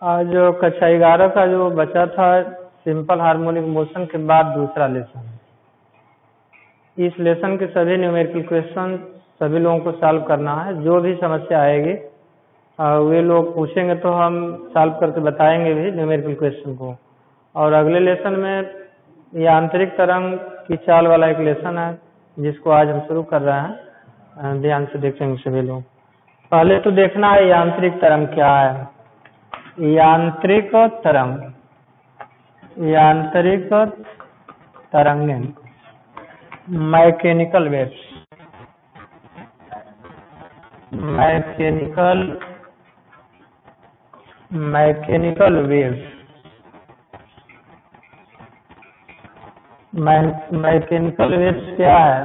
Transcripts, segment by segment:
जो कक्षा 11 का जो बचा था सिंपल हार्मोनिक मोशन के बाद दूसरा लेसन। इस लेसन के सभी न्यूमेरिकल क्वेश्चन सभी लोगों को सॉल्व करना है। जो भी समस्या आएगी वे लोग पूछेंगे तो हम सॉल्व करके बताएंगे भी न्यूमेरिकल क्वेश्चन को। और अगले लेसन में यांत्रिक तरंग की चाल वाला एक लेसन है जिसको आज हम शुरू कर रहे हैं। ध्यान से देखेंगे सभी लोग। पहले तो देखना है यांत्रिक तरंग क्या है। यांत्रिक तरंग, यांत्रिक तरंगें, mechanical waves, mechanical waves, mechanical waves क्या है?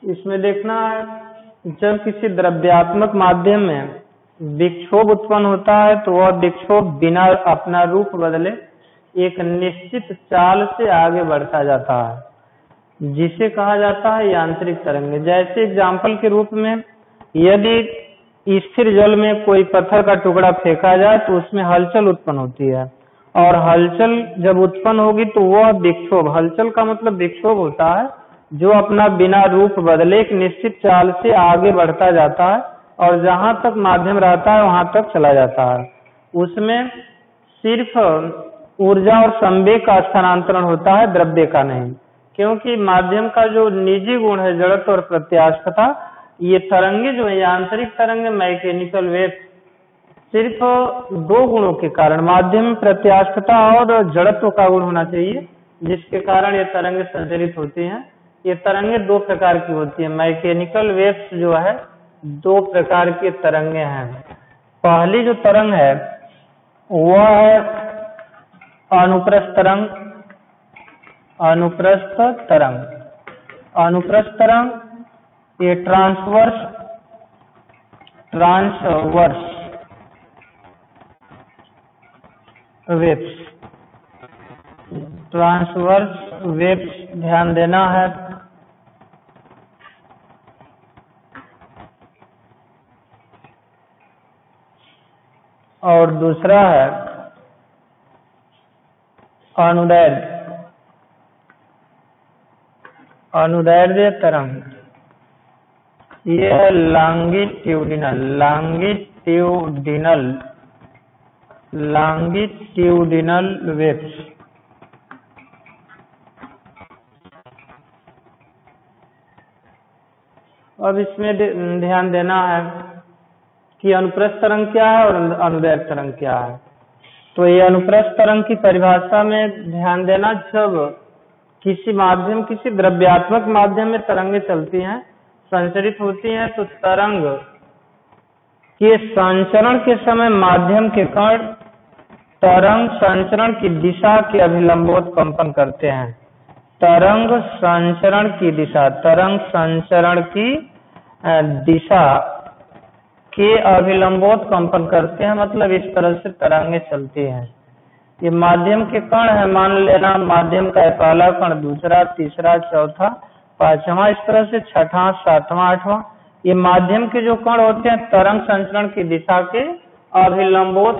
इसमें देखना है जब किसी द्रव्यात्मक माध्यम में विक्षोभ उत्पन्न होता है तो वह विक्षोभ बिना अपना रूप बदले एक निश्चित चाल से आगे बढ़ता जाता है, जिसे कहा जाता है यांत्रिक तरंगें। जैसे एग्जाम्पल के रूप में यदि स्थिर जल में कोई पत्थर का टुकड़ा फेंका जाए तो उसमें हलचल उत्पन्न होती है, और हलचल जब उत्पन्न होगी तो वह विक्षोभ, हलचल का मतलब विक्षोभ होता है जो अपना बिना रूप बदले एक निश्चित चाल से आगे बढ़ता जाता है और जहां तक माध्यम रहता है वहां तक चला जाता है। उसमें सिर्फ ऊर्जा और संवेग का स्थानांतरण होता है, द्रव्य का नहीं, क्योंकि माध्यम का जो निजी गुण है जड़त्व और प्रत्यास्थता, ये तरंगे जो है यांत्रिक तरंगे मैकेनिकल वेव सिर्फ दो गुणों के कारण, माध्यम में प्रत्यास्थता और जड़त्व का गुण होना चाहिए, जिसके कारण ये तरंगे संचरित होती हैं। ये तरंगे दो प्रकार की होती है। मैकेनिकल वेव्स जो है दो प्रकार की तरंगे हैं। पहली जो तरंग है वह है अनुप्रस्थ तरंग। अनुप्रस्थ तरंग, अनुप्रस्थ तरंग ये ट्रांसवर्स वेव्स, ट्रांसवर्स वेव्स ध्यान देना है। और दूसरा है अनुदैर्ध्य, अनुदैर्ध्य तरंग, ये लॉन्गिट्यूडिनल वेव्स। अब इसमें ध्यान देना है कि अनुप्रस्थ तरंग क्या है और अनुदैर्ध्य तरंग क्या है। तो ये अनुप्रस्थ तरंग की परिभाषा में ध्यान देना, जब किसी माध्यम, किसी द्रव्यात्मक माध्यम में तरंगे चलती हैं, संचरित होती हैं, तो तरंग के संचरण के समय माध्यम के कण तरंग संचरण की दिशा के अभिलंबवत कंपन करते हैं। तरंग संचरण की दिशा, तरंग संचरण की दिशा के अभिलंबवत कंपन करते हैं, मतलब इस तरह से तरंगे चलती हैं। ये माध्यम के कण है, मान लेना माध्यम का पहला कण, दूसरा, तीसरा, चौथा, पांचवा, इस तरह से छठा, सातवां, आठवां, ये माध्यम के जो कण होते हैं तरंग संचरण की दिशा के अभिलंबवत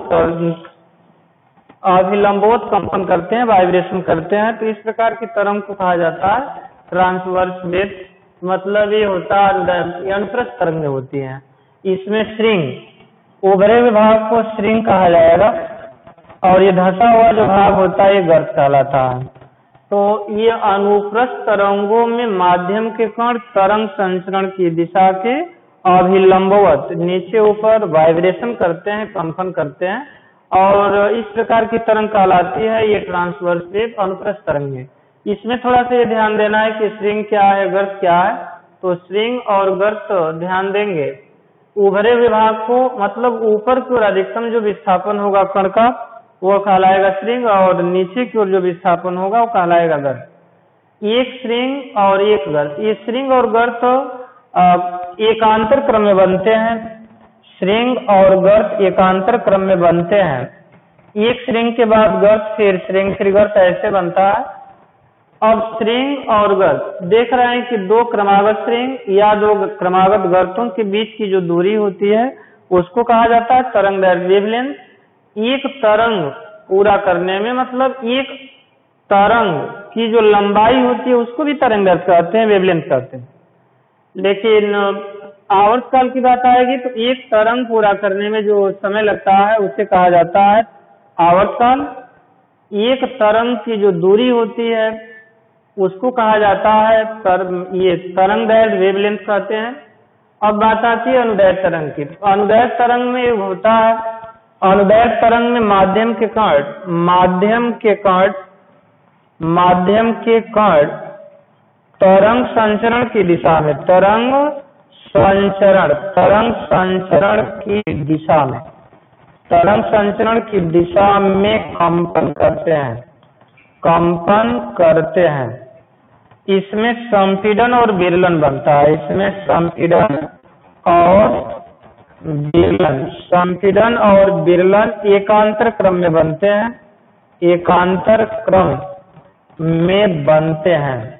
कंपन करते हैं, वाइब्रेशन करते हैं। तो इस प्रकार की तरंग को कहा जाता है ट्रांसवर्स वेव। मतलब ये होता है अनुप्रस्थ तरंगें होती हैं। इसमें श्रिंग, उभरे हुए भाग को श्रिंग कहा जाएगा, और ये धंसा हुआ जो भाग होता है ये गर्त कहलाता है। तो ये अनुप्रस्थ तरंगों में माध्यम के कण तरंग संचरण की दिशा के अभिलंबवत नीचे ऊपर वाइब्रेशन करते हैं, कंपन करते हैं, और इस प्रकार की तरंग कहलाती है ये ट्रांसवर्स वेव, अनुप्रस्थ तरंगे। इसमें थोड़ा सा ये ध्यान देना है कि श्रिंग क्या है, गर्त क्या है। तो श्रिंग और गर्त ध्यान देंगे, उभरे विभाग को मतलब ऊपर की ओर अधिकतम जो विस्थापन होगा कण का वो कहलाएगा श्रिंग, और नीचे की ओर जो विस्थापन होगा वो कहलाएगा गर्त। एक श्रिंग और एक गर्त, ये श्रिंग और गर्त एकांतर क्रम में बनते हैं। श्रिंग और गर्त एकांतर क्रम में बनते हैं। एक श्रिंग के बाद गर्त, फिर श्रिंग, फिर गर्त, ऐसे बनता है। अब श्रृंग और गर्त देख रहे हैं कि दो क्रमागत श्रृंग या दो क्रमागत गर्तों के बीच की जो दूरी होती है उसको कहा जाता है तरंग दैर्ध्य वेवलेंथ। एक तरंग पूरा करने में मतलब एक तरंग की जो लंबाई होती है उसको भी तरंग दैर्ध्य कहते हैं, वेवलेंथ कहते हैं। लेकिन आवर्तकाल की बात आएगी तो एक तरंग पूरा करने में जो समय लगता है उसे कहा जाता है आवर्तकाल। एक तरंग की जो दूरी होती है उसको कहा जाता है ये तरंग दैर्ध्य वेवलेंथ कहते हैं। अब बात आती है अनुदैर्ध्य तरंग की। अनुदैर्ध्य तरंग में होता है, अनुदैर्ध्य तरंग में माध्यम के कण तरंग संचरण की दिशा में तरंग संचरण की दिशा में कंपन करते हैं। इसमें संपीड़न और विरलन बनता है। संपीड़न और विरलन एकांतर क्रम में बनते हैं।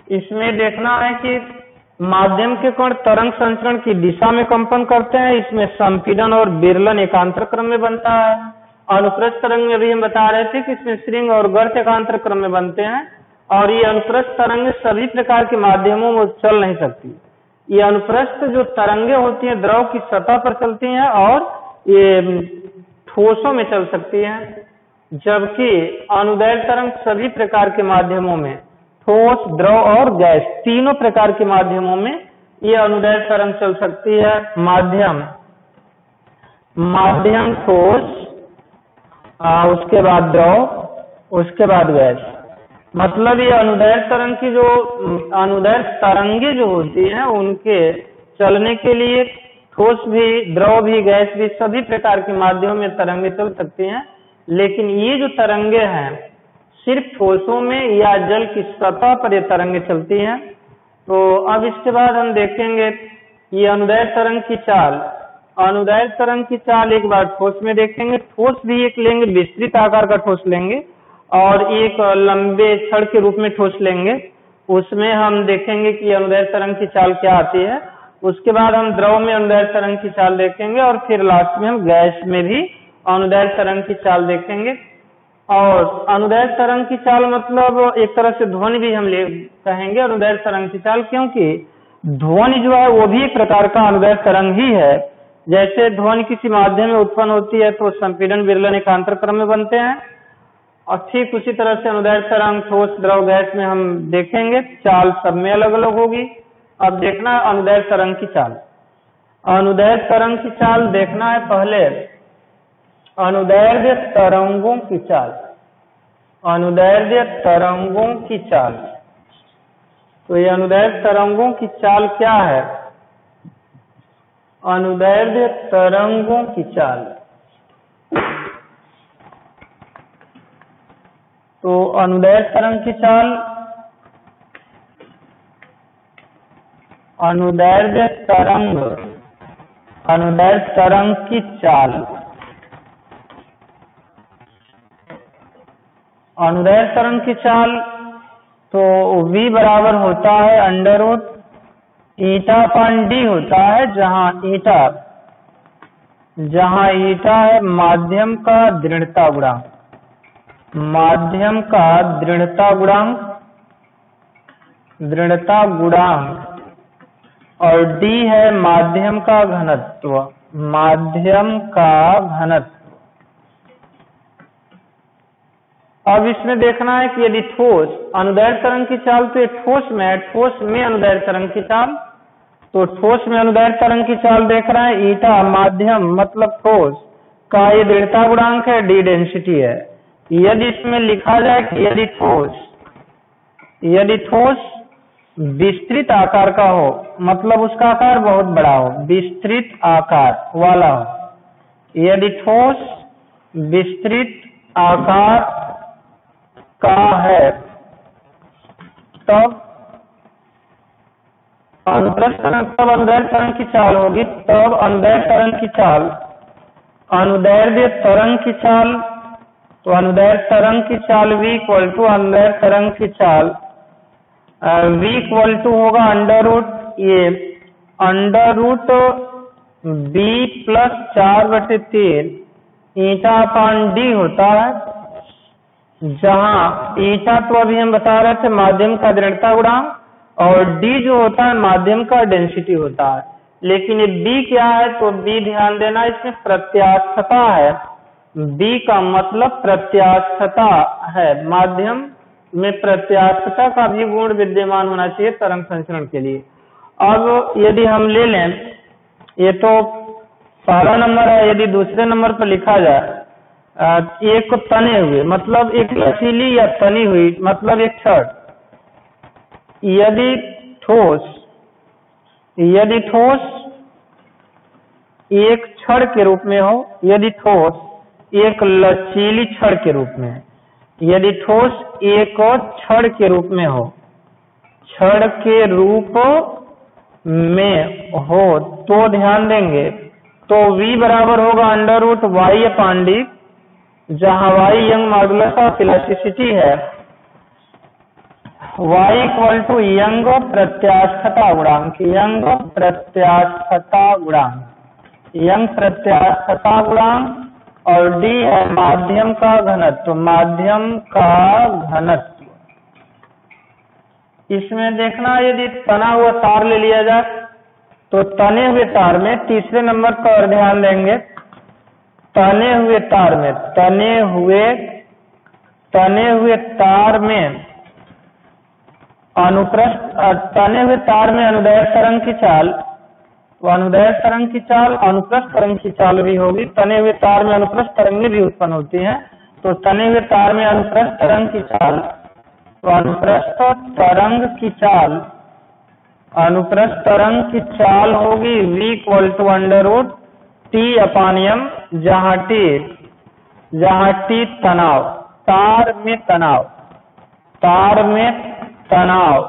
इसमें देखना है कि माध्यम के कण तरंग संचरण की दिशा में कंपन करते हैं। इसमें संपीड़न और विरलन एकांतर क्रम में बनता है। अनुप्रस्थ तरंग में भी हम बता रहे थे कि इसमें श्रृंग और गर्त एकांतर क्रम में बनते हैं और ये अनुप्रस्थ तरंग सभी प्रकार के माध्यमों में चल नहीं सकती। ये अनुप्रस्थ जो तरंगे होती हैं द्रव की सतह पर चलती हैं और ये ठोसों में चल सकती हैं, जबकि अनुदैर्ध्य तरंग सभी प्रकार के माध्यमों में ठोस, द्रव और गैस तीनों प्रकार के माध्यमों में ये अनुदैर्ध्य तरंग चल सकती है। माध्यम ठोस, उसके बाद द्रव, उसके बाद गैस। मतलब ये अनुदैर्ध्य तरंग की जो अनुदैर्ध्य तरंगे जो होती हैं उनके चलने के लिए ठोस भी, द्रव भी, गैस भी सभी प्रकार के माध्यमों में तरंगे चल सकती हैं। लेकिन ये जो तरंगे हैं सिर्फ ठोसों में या जल की सतह पर ये तरंगे चलती हैं। तो अब इसके बाद हम देखेंगे ये अनुदैर्ध्य तरंग की चाल। अनुदैर्ध्य तरंग की चाल एक बार ठोस में देखेंगे। ठोस भी एक लेंगे, विस्तृत आकार का ठोस लेंगे और एक लंबे छड़ के रूप में ठोस लेंगे। उसमें हम देखेंगे कि अनुदैर्ध्य तरंग की चाल क्या आती है। उसके बाद हम द्रव में अनुदैर्ध्य तरंग की चाल देखेंगे और फिर लास्ट में हम गैस में भी अनुदैर्ध्य तरंग की चाल देखेंगे। और अनुदैर्ध्य तरंग की चाल मतलब एक तरह से ध्वनि भी हम कहेंगे अनुदैर्ध्य तरंग की चाल, क्योंकि ध्वनि जो है वो भी एक प्रकार का अनुदैर्ध्य तरंग ही है। जैसे ध्वनि किसी माध्यम में उत्पन्न होती है तो संपीड़न, विरलन एकांतर क्रम में बनते हैं और ठीक उसी तरह से अनुदैर्ध्य तरंग ठोस, द्रव, गैस में हम देखेंगे। चाल सब में अलग अलग होगी। अब देखना है अनुदैर्ध्य तरंग की चाल। अनुदैर्ध्य तरंग की चाल देखना है पहले अनुदैर्ध्य तरंगों की चाल। अनुदैर्ध्य तरंगों की चाल, तो ये अनुदैर्ध्य तरंगों की चाल क्या है? अनुदैर्ध्य तरंगों की चाल, तो अनुदैर्ध्य तरंग की चाल, अनुदैर्ध्य तरंग की चाल, अनुदैर्ध्य तरंग की चाल तो v बराबर होता है अंडर रूट η/d होता है, जहां ईटा है माध्यम का दृढ़ता गुणांक और d है माध्यम का घनत्व। अब इसमें देखना है कि यदि ठोस अनुदैर्ध्य तरंग की चाल तो ये ठोस में है, ठोस में अनुदैर्ध्य तरंग की चाल, तो ठोस में अनुदैर्ध्य तरंग की चाल देख रहा है। ईटा माध्यम मतलब ठोस का ये दृढ़ता गुणांक है, d डेंसिटी है। यदि इसमें लिखा जाए कि यदि ठोस विस्तृत आकार का हो, मतलब उसका आकार बहुत बड़ा हो, विस्तृत आकार वाला हो, यदि ठोस विस्तृत आकार का है तब अनुदैर्ध्य तरंग की चाल होगी। तब अनुदैर्ध्य तरंग की चाल तो अनुदैर्घ्य तरंग की चाल v इक्वल टू अनुदैर्घ्य तरंग की चाल v इक्वल टू होगा अंडर रूट b प्लस 4/3 ईटा अपान d होता है, जहाँ ईटा तो अभी हम बता रहे थे माध्यम का दृढ़ता गुणांक और d जो होता है माध्यम का डेंसिटी होता है। लेकिन ये b क्या है, तो b ध्यान देना इसमें प्रत्यास्थता है, b का मतलब प्रत्यास्थता है, माध्यम में प्रत्यास्थता का भी गुण विद्यमान होना चाहिए तरंग संचरण के लिए। अब यदि हम ले लें, ये तो पहला नंबर है, यदि दूसरे नंबर पर लिखा जाए एक तने हुए मतलब एक लचीली या तनी हुई मतलब एक छड़, यदि ठोस एक छड़ के रूप में हो, यदि ठोस एक लचीली छड़ के रूप में, यदि ठोस एक छड़ के रूप में हो, छड़ के रूप में हो तो ध्यान देंगे तो v बराबर होगा under root y upon d, जहाँ y young modulus of elasticity है, y इक्वल टू यंग प्रत्यास्थता गुणांक, यंग प्रत्यास्थता गुणांक और d है माध्यम का घनत्व, माध्यम का घनत्व। इसमें देखना यदि तना हुआ तार ले लिया जाए तो तने हुए तार में तीसरे नंबर पर ध्यान देंगे, तने हुए तार में अनुदैर्घ्य तरंग की चाल, अनुदैर्घ्य तरंग की चाल अनुप्रस्थ तरंग की चाल भी होगी, तने हुए तार में अनुप्रस्थ तरंगें भी उत्पन्न होती हैं, तो तने हुए तार में अनुप्रस्थ तरंग की चाल, तो अनुप्रस्थ तरंग की चाल होगी v equal to under root t upon m, जहाँ t तनाव, तार में तनाव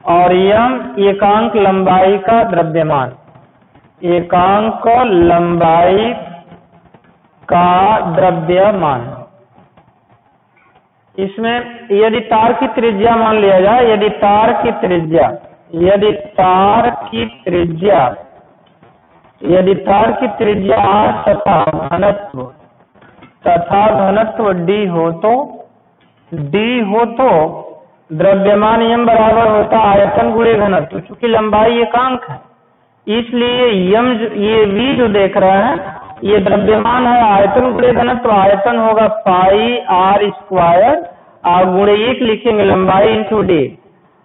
और m एकांक लंबाई का द्रव्यमान, एकांक लंबाई का द्रव्यमान। इसमें यदि तार की त्रिज्या मान लिया जाए, यदि तार की त्रिज्या तथा घनत्व d हो तो द्रव्यमान m बराबर होता आयतन गुणे घनत्व। चूंकि लंबाई एकांक है इसलिए ये v जो देख रहे हैं ये द्रव्यमान है, आयतन गुणे घनत्व, आयतन होगा पाई r स्क्वायर और गुणे 1 लिखेंगे लंबाई इंटू d।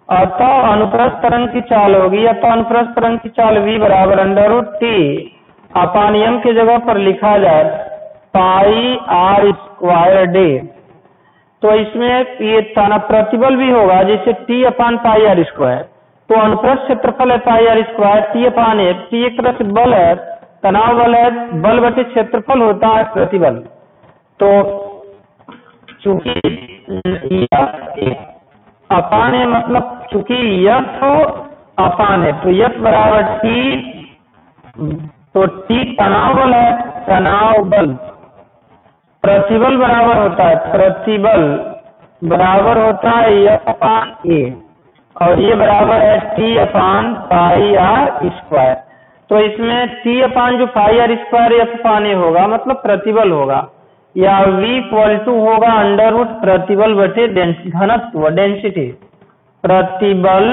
अतः अनुप्रस्थ तरंग की चाल होगी, अतः अनुप्रस्थ तरंग की चाल v बराबर under root t upon m की जगह पर लिखा जाए पाई r स्क्वायर d। तो इसमें ये प्रतिबल भी होगा जैसे t अपान पाई r स्क्वायर, तो अनुप्रस्थ क्षेत्रफल है पाई r square, t upon a, t एक तरह से बल है, तनाव बल है, बल बटे क्षेत्रफल होता है प्रतिबल। तो चूंकि अपान है मतलब चूंकि F अपान है तो F बराबर T, तो T तनाव बल है, तनाव बल, प्रतिबल बराबर होता है F अपान A और ये बराबर है T अपान पाई r स्क्वायर। तो इसमें T अपान जो पाई r square F upon A होगा मतलब प्रतिबल होगा, या v इक्वल टू होगा अंडर रूट प्रतिबल बटे घनत्व डेंसिटी, प्रतिबल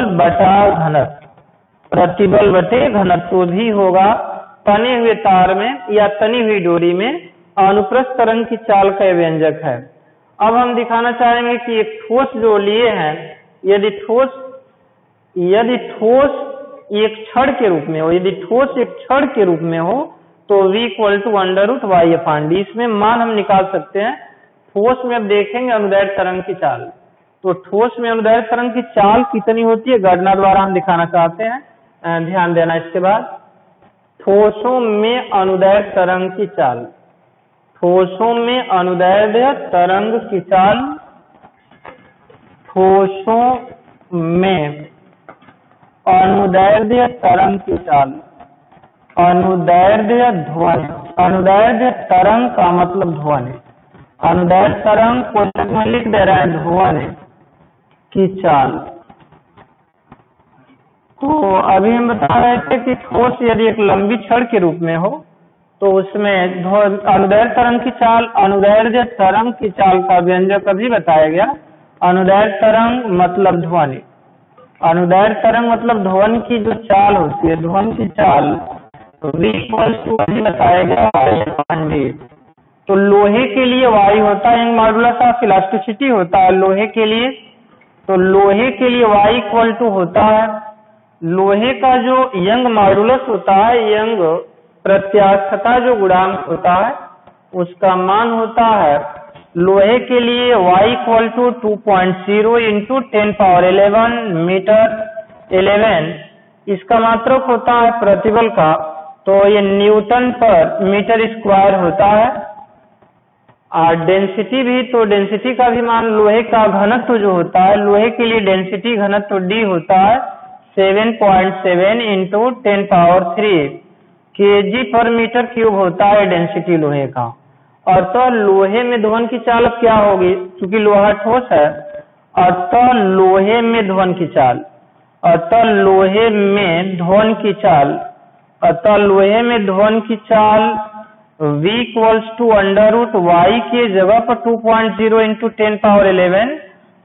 बटे घनत्व भी होगा तने हुए तार में या तनी हुई डोरी में अनुप्रस्थ तरंग की चाल का व्यंजक है। अब हम दिखाना चाहेंगे कि एक ठोस जो लिए हैं, यदि ठोस एक छड़ के रूप में हो, यदि ठोस एक छड़ के रूप में हो तो v equal to under root y upon d। इसमें मान हम निकाल सकते हैं। ठोस में अब देखेंगे अनुदैर्घ्य तरंग की चाल, तो ठोस में अनुदैर्घ्य तरंग की चाल कितनी होती है गणना द्वारा हम दिखाना चाहते हैं, ध्यान देना। इसके बाद ठोसों में अनुदैर्घ्य तरंग की चाल, ठोसों में अनुदैर्घ्य तरंग की चाल, ठोसों में अनुदैर्घ्य तरंग की चाल, अनुदैर्घ्य ध्वनि, अनुदैर्घ्य तरंग का मतलब ध्वनि, अनुदैर्ध्य तरंग को लिख दे रहा है ध्वनि की चाल। तो अभी हम बता रहे थे कि ठोस यदि एक लंबी छड़ के रूप में हो तो उसमें अनुदैर्ध्य तरंग की चाल, अनुदैर्ध्य तरंग की चाल का व्यंजक अभी बताया गया। अनुदैर्ध्य तरंग मतलब ध्वनि, अनुदैर्ध्य तरंग मतलब ध्वनि की जो चाल होती है, ध्वनि की चाल बताया गया। तो लोहे के लिए वायु होता है यंग मॉडुलस ऑफ इलास्टिसिटी होता है लोहे के लिए। तो लोहे के लिए वाई इक्वल टू होता है, लोहे का जो यंग मॉडुलस होता है, यंग प्रत्यास्थता जो गुणांक होता है उसका मान होता है लोहे के लिए y equal to 2.0 into 10⁻11 metre 11। इसका मात्रक होता है प्रतिबल का, तो ये न्यूटन पर मीटर स्क्वायर होता है। और डेंसिटी भी, तो डेंसिटी का भी मान, लोहे का घनत्व जो होता है, लोहे के लिए डेंसिटी घनत्व D होता है 7.7 इंटू 10⁻3 kg पर मीटर क्यूब होता है डेंसिटी लोहे का। और तो लोहे में ध्वनि की चाल अब क्या होगी, क्योंकि लोहा ठोस है, अतः लोहे में ध्वनि की चाल, अतः लोहे में ध्वनि की चाल, अतः लोहे में ध्वनि की चाल v इक्वल्स टू √y के जगह पर 2.0 इंटू 10⁻11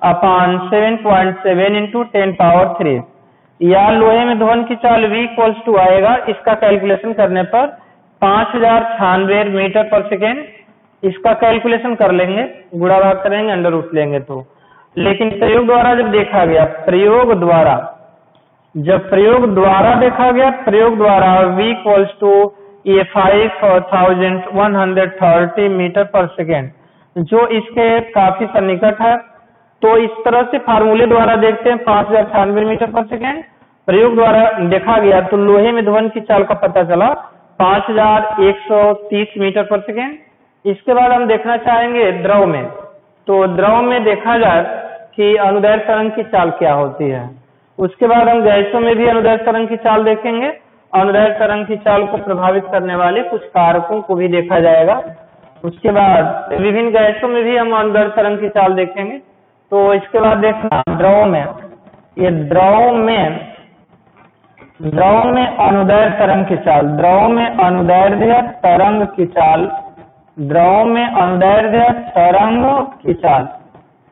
अपान 7.7 इंटू 10⁻3, या लोहे में ध्वनि की चाल v इक्वल्स टू आएगा, इसका कैलकुलेशन करने पर 5096 मीटर पर सेकेंड। इसका कैलकुलेशन कर लेंगे, गुणा भाग करेंगे, अंडर रूट लेंगे तो। लेकिन प्रयोग द्वारा जब देखा गया, प्रयोग द्वारा जब प्रयोग द्वारा देखा गया, प्रयोग द्वारा v इक्वल्स टू ये 5130 मीटर पर सेकेंड, जो इसके काफी सन्निकट है। तो इस तरह से फार्मूले द्वारा देखते हैं 5096 मीटर पर सेकेंड, प्रयोग द्वारा देखा गया तो लोहे में ध्वनि की चाल का पता चला 5130 मीटर पर सेकेंड। इसके बाद हम देखना चाहेंगे द्रव में, तो द्रव में देखा जाए कि अनुदैर्ध्य तरंग की चाल क्या होती है। उसके बाद हम गैसों में भी अनुदैर्ध्य तरंग की चाल देखेंगे, अनुदैर्ध्य तरंग की चाल को प्रभावित करने वाले कुछ कारकों को भी देखा जाएगा। उसके बाद विभिन्न गैसों में भी हम अनुदैर्ध्य तरंग की चाल देखेंगे। तो इसके बाद देखना द्रव में, ये द्रव में अनुदैर्ध्य तरंग की चाल, द्रव में अनुदैर्ध्य तरंग की चाल, द्रव में अनुदैर्ध्य तरंग की चाल,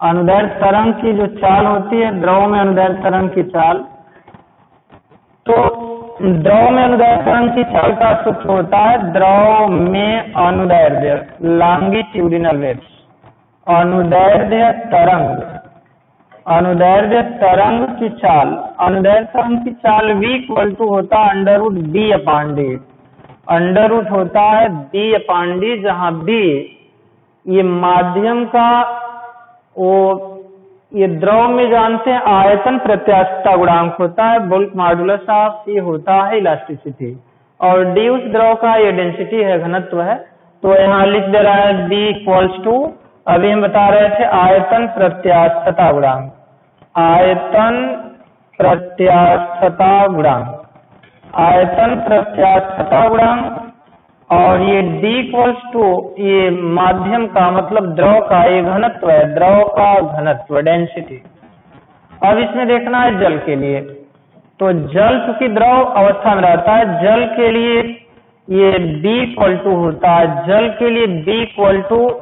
अनुदैर्ध्य तरंग की जो चाल होती है, द्रव में अनुदैर्ध्य तरंग की चाल। तो द्रव में अनुदैर्ध्य तरंग की चाल का सूत्र होता है द्रव में अनुदैर्ध्य लॉन्गिट्यूडिनल वेव्स, अनुदैर्ध्य तरंग, अनुदैर्ध्य तरंग की चाल, अनुदैर्ध्य तरंग की चाल v इक्वल टू होता है √d अपान d, अंडर रूट होता है b अपान d, जहां b ये माध्यम का, वो ये द्रव में जानते हैं आयतन प्रत्यास्थता गुणांक होता है, बुल्क मॉडुलस ऑफ ये होता है इलास्टिसिटी, और d उस द्रव का ये डेंसिटी है, घनत्व है। तो यहाँ लिख दे रहा है b इक्वल्स टू, अभी हम बता रहे थे आयतन प्रत्यास्थता गुणांक, आयतन प्रत्यास्थता गुणांक, आयतन प्रत्यास्थता गुणांक, और ये d इक्वल्स टू ये माध्यम का मतलब द्रव का ये घनत्व है, द्रव का घनत्व डेंसिटी। अब इसमें देखना है जल के लिए, तो जल चूंकि द्रव अवस्था में रहता है, जल के लिए ये b इक्वल टू होता है, जल के लिए b इक्वल टू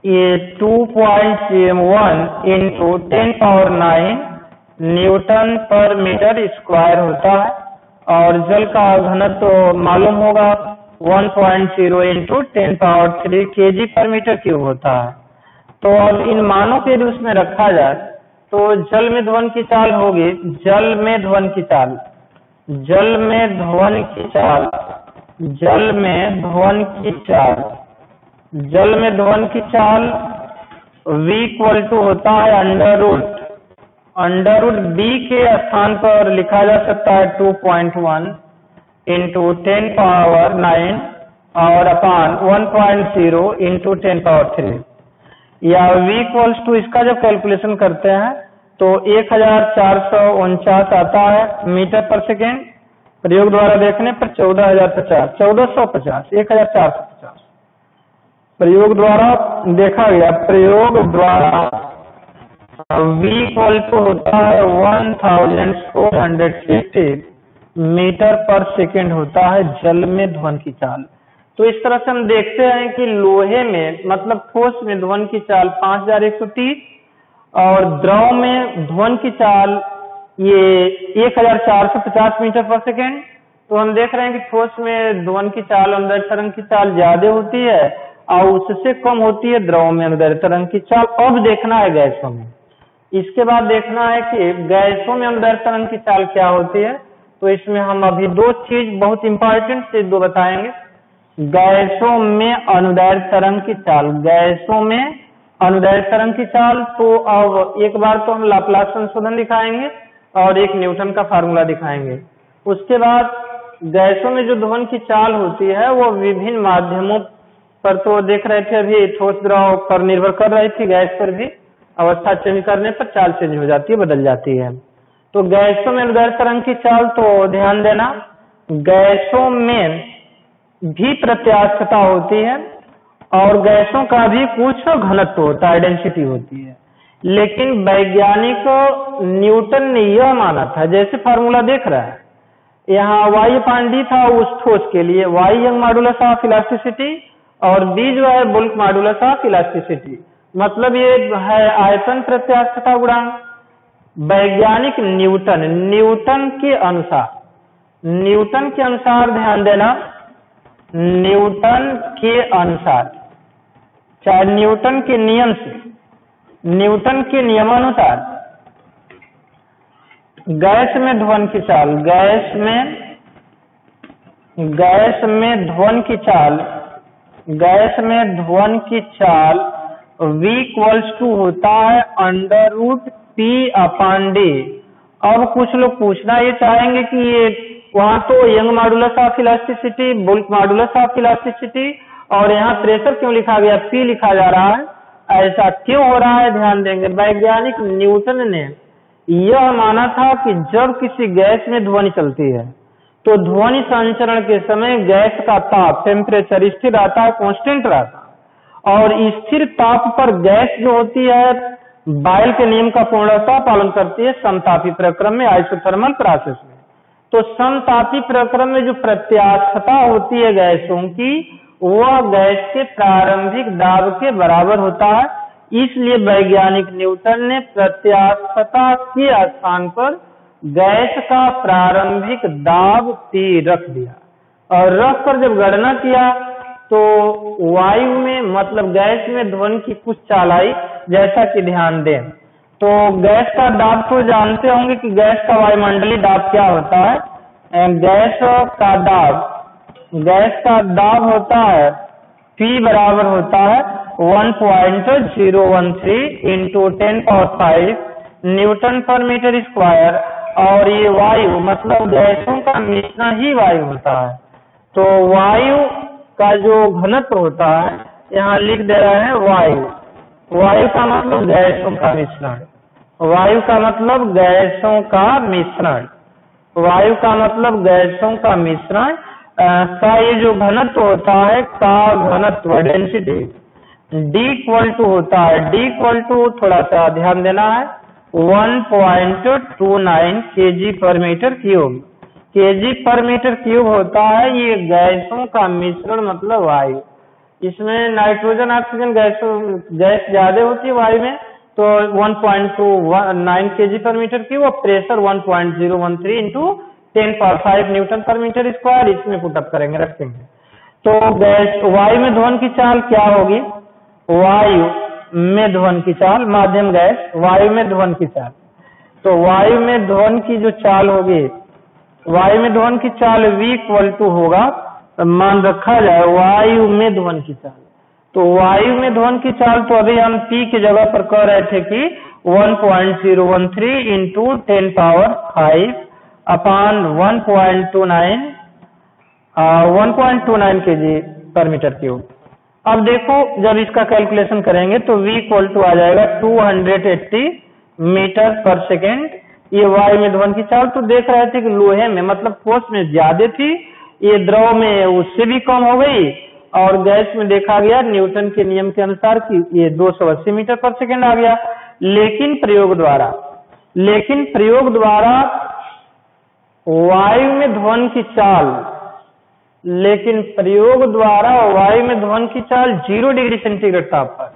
ये 2.1 इंटू 10⁻9 न्यूटन पर मीटर स्क्वायर होता है, और जल का घनत्व मालूम होगा 1.0 इंटू 10⁻3 kg पर मीटर क्यूब होता है। तो अब इन मानों के रूप में रखा जाए तो जल में ध्वनि की चाल होगी, जल में ध्वनि की चाल, जल में ध्वनि की चाल, जल में ध्वनि की चाल, जल में ध्वनि की चाल v इक्वल टू होता है अंडर रूट b के स्थान पर लिखा जा सकता है 2.1 इंटू 10⁻9 और अपान 1.0 इंटू 10⁻3, या v इक्वल्स टू इसका जब कैलकुलेशन करते हैं तो 1449 आता है मीटर पर सेकेंड, प्रयोग द्वारा देखने पर 1450, 1450, 1450। प्रयोग द्वारा देखा गया, प्रयोग द्वारा V इक्वल टू होता है 1450 मीटर पर सेकेंड होता है जल में ध्वनि की चाल। तो इस तरह से हम देखते हैं कि लोहे में मतलब ठोस में ध्वनि की चाल 5130 और द्रव में ध्वनि की चाल ये 1450 मीटर पर सेकेंड। तो हम देख रहे हैं कि ठोस में ध्वनि की चाल अनुदैर्घ्य तरंग की चाल ज्यादा होती है और उससे कम होती है द्रव में अनुदैर्घ्य तरंग की चाल। अब देखना है गैसों में, इसके बाद देखना है कि गैसों में अनुदैर्घ्य तरंग की चाल क्या होती है। तो इसमें हम अभी दो चीज बहुत इंपॉर्टेंट चीज दो बताएंगे। गैसों में अनुदैर्घ्य तरंग की चाल, गैसों में अनुदैर्घ्य तरंग की चाल। तो अब एक बार तो हम लाप्लास संशोधन दिखाएंगे और एक न्यूटन का फार्मूला दिखाएंगे। उसके बाद गैसों में जो ध्वनि की चाल होती है वो विभिन्न माध्यमों पर, तो देख रहे थे अभी ठोस द्रव पर निर्भर कर रही थी, गैस पर भी अवस्था चेंज करने पर चाल चेंज हो जाती है, बदल जाती है। तो गैसों में अनुदैर्घ्य तरंग की चाल, तो ध्यान देना गैसों में भी प्रत्यास्थता होती है और गैसों का भी कुछ घनत्व होता है, डेंसिटी होती है। लेकिन वैज्ञानिक न्यूटन ने यह माना था, जैसे फार्मूला देख रहा है यहाँ y अपान d था उस ठोस के लिए, y young modulus of elasticity और b जो है बुल्क मॉडुलस ऑफ इलास्टिसिटी, मतलब ये है आयतन प्रत्यास्थता गुणांक। वैज्ञानिक न्यूटन के अनुसार ध्यान देना, न्यूटन के अनुसार, चाहे न्यूटन के नियम से, न्यूटन के नियमानुसार गैस में ध्वनि की चाल, गैस में ध्वनि की चाल V इक्वल्स टू होता है √P अपान D। अब कुछ लोग पूछना ये चाहेंगे कि ये वहां तो young modulus of elasticity, bulk modulus of elasticity और यहाँ प्रेशर क्यों लिखा गया, P लिखा जा रहा है, ऐसा क्यों हो रहा है? ध्यान देंगे, वैज्ञानिक न्यूटन ने यह माना था कि जब किसी गैस में ध्वनि चलती है तो ध्वनि संचरण के समय गैस का ताप टेम्परेचर स्थिर रहता है, कांस्टेंट रहता है, और स्थिर ताप पर गैस जो होती है बायल के नियम का पूर्णतः पालन करती है समतापी प्रक्रम में, आइसोथर्मल प्रोसेस में। तो समतापी प्रक्रम में जो प्रत्यास्थता होती है गैसों की, वह गैस के प्रारंभिक दाब के बराबर होता है। इसलिए वैज्ञानिक न्यूटन ने प्रत्यास्थता के स्थान पर गैस का प्रारंभिक दाब T रख दिया और रख कर जब गणना किया तो वायु में मतलब गैस में ध्वनि की कुछ चाल आई, जैसा कि ध्यान दें। तो गैस का दाब तो जानते होंगे कि गैस का वायुमंडलीय दाब क्या होता है। गैस का दाब होता है P बराबर होता है 1.013 इंटू 10⁵ न्यूटन पर मीटर स्क्वायर, और ये वायु मतलब गैसों का मिश्रण ही वायु होता है। तो वायु का जो घनत्व होता है यहाँ लिख दे रहे हैं वायु का मतलब गैसों का मिश्रण, वायु का मतलब गैसों का मिश्रण का ये जो घनत्व होता है का घनत्व डेंसिटी D इक्वल टू होता है, D इक्वल टू थोड़ा सा ध्यान देना है 1.29 kg पर मीटर क्यूब, kg पर मीटर क्यूब होता है ये गैसों का मिश्रण मतलब वायु। इसमें नाइट्रोजन ऑक्सीजन गैस ज्यादा होती है वायु में, तो 1.29 kg पर मीटर क्यूब और प्रेशर 1.013 इंटू 10⁵ न्यूटन पर मीटर स्क्वायर, इसमें पुटअप करेंगे, रखेंगे। तो गैस वायु में ध्वनि की चाल क्या होगी, वायु में ध्वनि की चाल, माध्यम गैस, वायु में ध्वनि की चाल। तो वायु में ध्वनि की जो चाल होगी, वायु में ध्वनि की चाल V इक्वल टू होगा, मान रखा जाए वायु में ध्वनि की चाल। तो वायु में ध्वनि की चाल तो अभी हम P की जगह पर कह रहे थे कि 1.013 इंटू 10⁵ अपान 1.29 kg पर मीटर क्यूब। अब देखो जब इसका कैलकुलेशन करेंगे तो V इक्वल टू आ जाएगा 280 मीटर पर सेकेंड। ये वायु में ध्वनि की चाल तो देख रहे थे कि लोहे में मतलब ठोस में ज्यादा थी, ये द्रव में उससे भी कम हो गई और गैस में देखा गया न्यूटन के नियम के अनुसार कि ये 280 मीटर पर सेकेंड आ गया। लेकिन प्रयोग द्वारा वायु में ध्वनि की चाल 0 डिग्री सेंटीग्रेड ताप पर,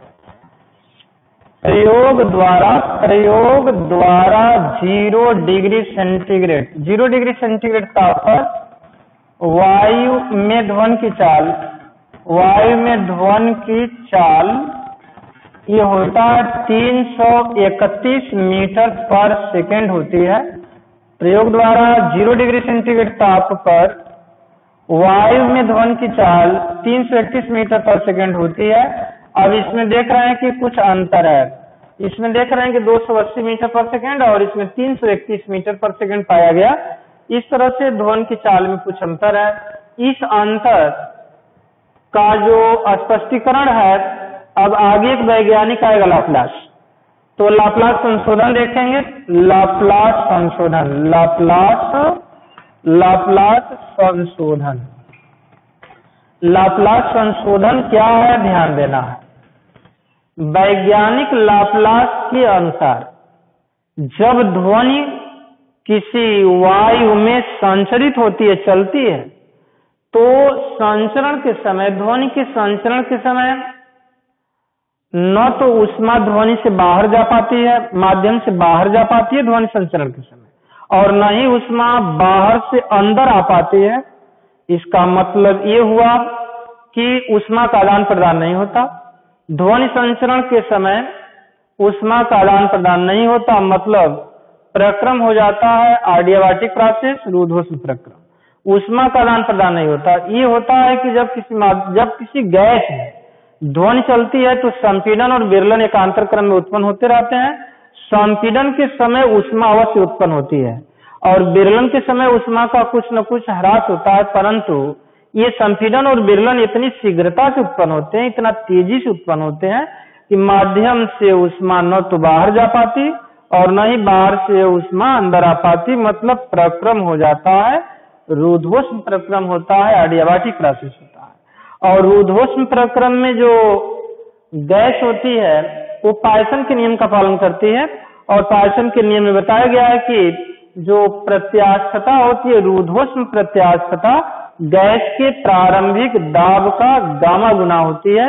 प्रयोग द्वारा 0 डिग्री सेंटीग्रेड ताप पर वायु में ध्वनि की चाल ये होता है 331 मीटर पर सेकेंड होती है। प्रयोग द्वारा 0 डिग्री सेंटीग्रेड ताप पर वायु में ध्वनि की चाल 331 मीटर पर सेकेंड होती है। अब इसमें देख रहे हैं कि कुछ अंतर है, इसमें देख रहे हैं कि 280 मीटर पर सेकेंड और इसमें 331 मीटर पर सेकेंड पाया गया। इस तरह से ध्वनि की चाल में कुछ अंतर है। इस अंतर का जो स्पष्टीकरण है, अब आगे एक वैज्ञानिक आएगा लाप्लास, तो लाप्लास संशोधन देखेंगे। लाप्लास संशोधन क्या है, ध्यान देना है। वैज्ञानिक लाप्लास के अनुसार जब ध्वनि किसी वायु में संचरित होती है, चलती है, तो ध्वनि के संचरण के समय न तो ऊष्मा ध्वनि से बाहर जा पाती है, माध्यम से बाहर जा पाती है ध्वनि संचरण के समय, और न ही ऊष्मा बाहर से अंदर आ पाती है। इसका मतलब ये हुआ कि ऊष्मा का आदान प्रदान नहीं होता। ध्वनि संचरण के समय ऊष्मा का आदान प्रदान नहीं होता, मतलब प्रक्रम हो जाता है एडियाबैटिक प्रोसेस, रूढ़ोष्म प्रक्रम। ऊष्मा का आदान प्रदान नहीं होता। ये होता है कि जब किसी गैस में ध्वनि चलती है तो संपीड़न और विरलन एकांतर क्रम में उत्पन्न होते रहते हैं। संपीड़न के समय ऊष्मा अवश्य उत्पन्न होती है और विरलन के समय ऊष्मा का कुछ न कुछ ह्रास होता है, परंतु ये संपीड़न और विरलन इतनी शीघ्रता से उत्पन्न होते हैं, इतना तेजी से उत्पन्न होते हैं कि माध्यम से ऊष्मा न तो बाहर जा पाती और न ही बाहर से ऊष्मा अंदर आ पाती, मतलब प्रक्रम हो जाता है, रूढ़ोष्म प्रक्रम होता है, एडियाबैटिक प्रोसेस होता है। और रूढ़ोष्म प्रक्रम में जो गैस होती है वो पायसन के नियम का पालन करती है, और पायसन के नियम में बताया गया है कि जो प्रत्यास्थता होती है, रूढ़ोष्म प्रत्यास्थता गैस के प्रारंभिक दाब का गामा गुना होती है।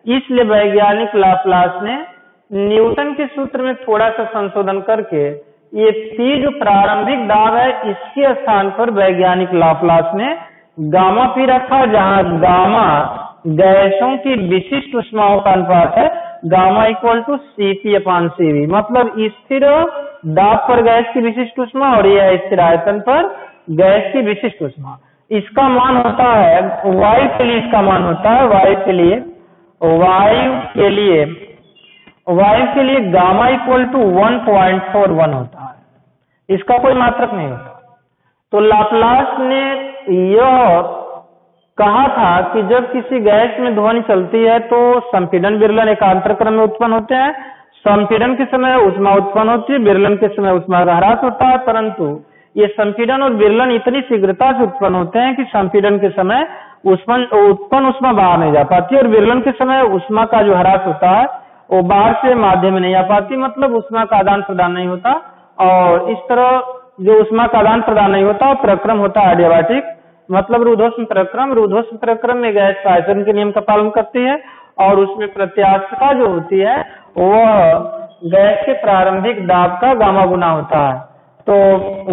इसलिए वैज्ञानिक लाप्लास ने न्यूटन के सूत्र में थोड़ा सा संशोधन करके ये P जो प्रारंभिक दाब है, इसके स्थान पर वैज्ञानिक लाप्लास ने गामा P रखा, जहां गामा गैसों की विशिष्ट ऊष्माओं का अनुपात है, गामा इक्वल टू CP/CV, मतलब स्थिर दाब पर गैस की विशिष्ट ऊष्मा और यह स्थिर आयतन पर गैस की विशिष्ट ऊष्मा। इसका मान होता है वायु के लिए, इसका मान होता है वायु के लिए गामा इक्वल टू 1.41 होता है, इसका कोई मात्रक नहीं होता। तो लाप्लास ने यह कहा था कि जब किसी गैस में ध्वनि चलती है तो संपीड़न विरलन एकांतर क्रम में उत्पन्न होते हैं। संपीड़न के समय ऊष्मा उत्पन्न होती है, विरलन के समय ऊष्मा का ह्रास होता है, परंतु ये संपीड़न और विरलन इतनी शीघ्रता से उत्पन्न होते हैं कि संपीड़न के समय उत्पन्न ऊष्मा बाहर नहीं जा पाती और विरलन के समय ऊष्मा का जो ह्रास होता है वो बाहर से माध्यम में नहीं आ पाती, मतलब ऊष्मा का आदान प्रदान नहीं होता। और इस तरह जो ऊष्मा का आदान प्रदान नहीं होता, प्रक्रम होता है एडियाबैटिक, मतलब रूढ़ोष्म प्रक्रम। रूढ़ोष्म प्रक्रम में गैस पायसन के नियम का पालन करती है और उसमें प्रत्यास्थता जो होती है वह गैस के प्रारंभिक दाब का गामा गुना होता है। तो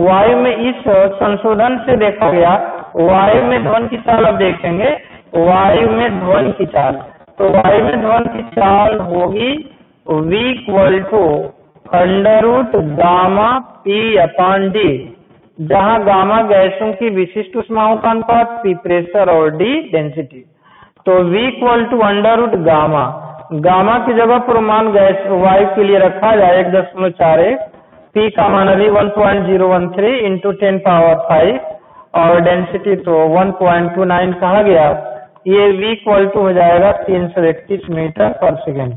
वायु में इस संशोधन से देखा गया, वायु में ध्वनि की चाल अब देखेंगे। वायु में ध्वनि की चाल, तो वायु में ध्वनि की चाल होगी V = √गामा P/D, जहां गामा गैसों की विशिष्ट ऊष्माओं का अनुपात, P प्रेशर और D डेंसिटी। तो V = √गामा, गामा की जगह पर मान गैस वायु के लिए रखा जाए 1.41, P का मान अभी 1.013 × 10⁵ और डेंसिटी तो 1.29 कहा गया। ये V = हो जाएगा 331 मीटर पर सेकेंड।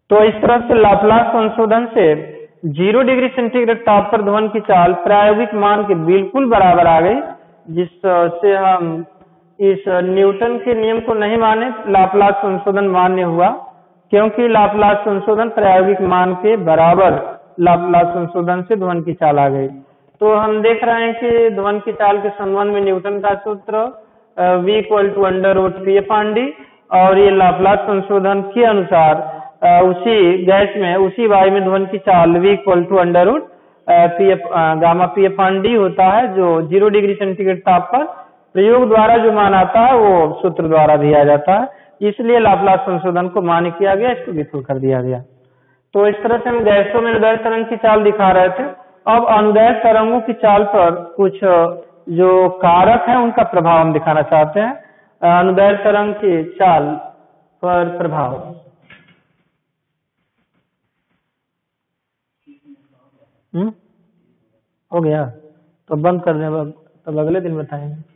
तो इस तरह से लाप्लास संशोधन से 0 डिग्री सेंटीग्रेड ताप पर ध्वनि की चाल प्रायोगिक मान के बिल्कुल बराबर आ गई, जिससे हम इस न्यूटन के नियम को नहीं माने, लाप्लास संशोधन मान्य हुआ, क्योंकि लाप्लास संशोधन प्रायोगिक मान के बराबर लाप्लास संशोधन से ध्वन की चाल आ गई। तो हम देख रहे हैं कि ध्वन की चाल के संबंध में न्यूटन का सूत्र v = √P/d, और ये लाप्लास संशोधन के अनुसार उसी गैस में, उसी वायु में ध्वन की चाल v = √P/d होता है, जो 0 डिग्री सेंटीग्रेड ताप पर प्रयोग द्वारा जो मान आता है वो सूत्र द्वारा दिया जाता है, इसलिए लाप्लास संशोधन को मान्य किया गया, इसको विफल कर दिया गया। तो इस तरह से हम गैसों में अनुदैर्घ्य तरंग की चाल दिखा रहे थे। अब अनुदैर्घ्य तरंगों की चाल पर कुछ जो कारक हैं उनका प्रभाव हम दिखाना चाहते हैं। अनुदैर्घ्य तरंग की चाल पर प्रभाव। हो गया तो बंद कर दें, तब अगले दिन बताएंगे।